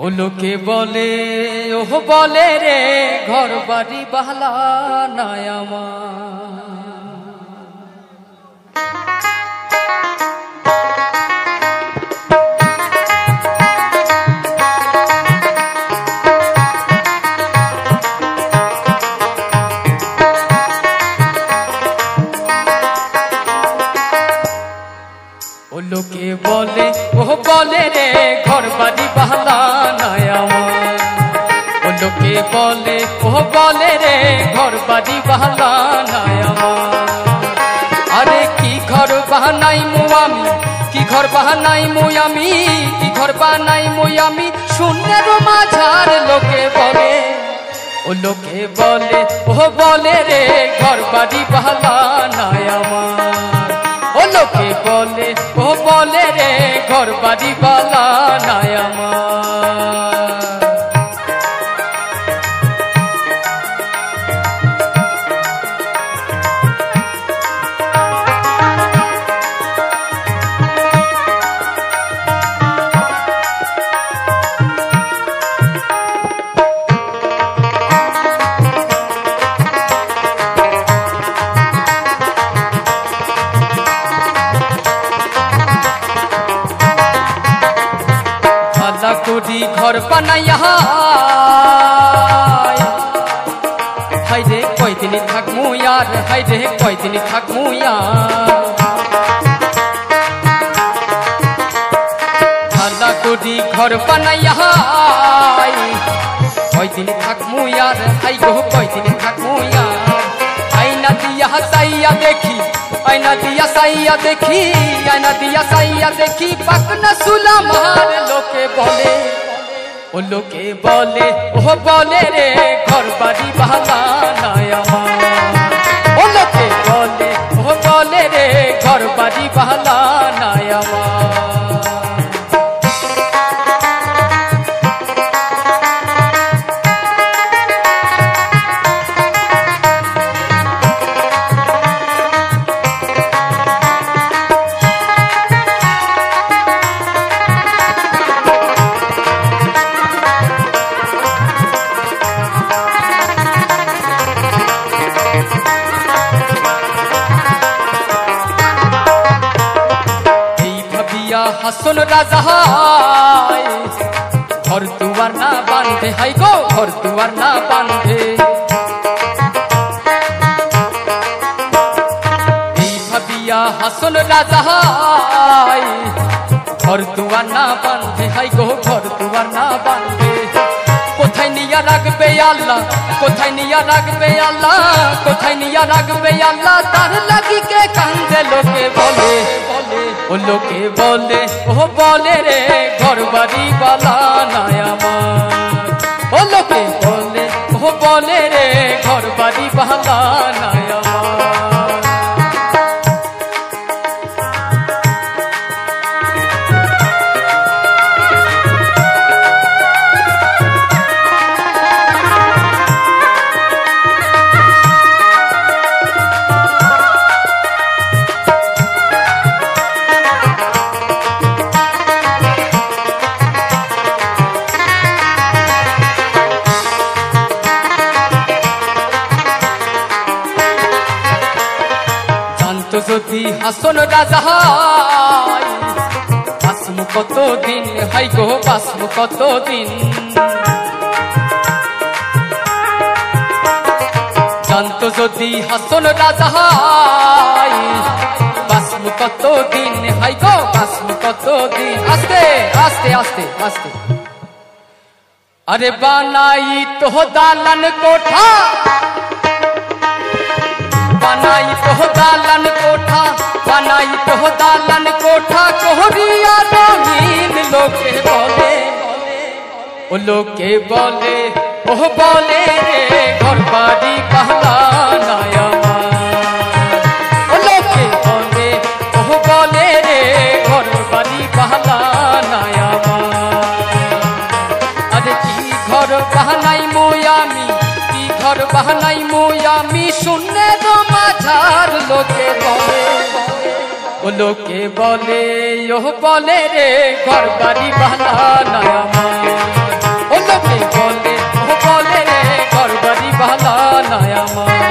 ও লোকে বলে ওহ বলে রে ঘর বাড়ি বাহলা নাই আমার। ও লোকে বলে ওহ বলে রে ঘর বাড়ি বাহলা নাই আমার। ও লোকে বলে ওহ বলে রে ঘর বাড়ি বাহলা নাই আমার। আরে কি ঘর বাহানাই মু আমি, কি ঘর বাহানাই মু আমি, কি ঘর বানাই মু আমি শূন্যের মাঝার লোকে বলে। ও লোকে বলে ওহ বলে রে ঘর বাড়ি বাহলা নাই আমার। ও লোকে বলে ও বলে রে ঘর বাড়ি বালা নাই আমার। कोडी घर बनाया हाय रे कई दिन थाकमु यार, हाय रे कई दिन थाकमु यार। भाला कोडी घर बनाया कई दिन थाकमु यार, हाय गो कई दिन थाकमु यार। आईना दिया साइया देखी, आईना दिया साइया देखी, आईना दिया साइया देखी पकना सुला मार लोके बोले। ओ लोके बोले ओह बोले रे घर बाड़ी बाहला নাই আমার। ও লোকে बोले ओह बोले रे घर बाड़ी बाहला নাই আমার। হাসন রাজা ঘর দুয়ার না বাঁধে, হাই গো ঘর দুয়ার না বাঁধে। এই ভাবিয়া হাসন রাজা ঘর দুয়ার না বাঁধে, হাই গো ঘর দুয়ার না বাঁধে। কোথায় নিয়া রাখবে আল্লাহ, কোথায় নিয়া রাখবে আল্লাহ, কোথায় নিয়া রাখবে আল্লাহ তার লাগি কে কান্দে লোকে বলে। ও লোকে বলে ওহ বলে রে ঘর বাড়ি বালা নাই আমার। ও লোকে বলে ওহ বলে রে ঘর বাড়ি বালা নাই আমার। যদি হাসন রাজা বাসমু কত দিন, হাই গো বাসমু কত দিন। জানতো যদি হাসন রাজা বাসমু কত দিন, হাই গো বাসমু কত দিন। আস্তে আস্তে আস্তে আস্তে আরে বানাই তো দালান কোঠা, बनाई तो दालन कोठा, बनाई तो दालन कोठा कोहरिया रंगीन लोके बोले। ओ लोके बोले ओह बोले रे घर बाड़ी बाहला নাই আমার। ओ लोके बोले ओह बोले रे घर बाड़ी बाहला নাই আমার। अरे की घर बाहनाई मु আমি, की घर बाहनाई मु আমি শূন্যের মাঝার লোকে বলে। ও লোকে বলে ওহ বলে রে ঘর বাড়ি বালা নাই আমার। আমার।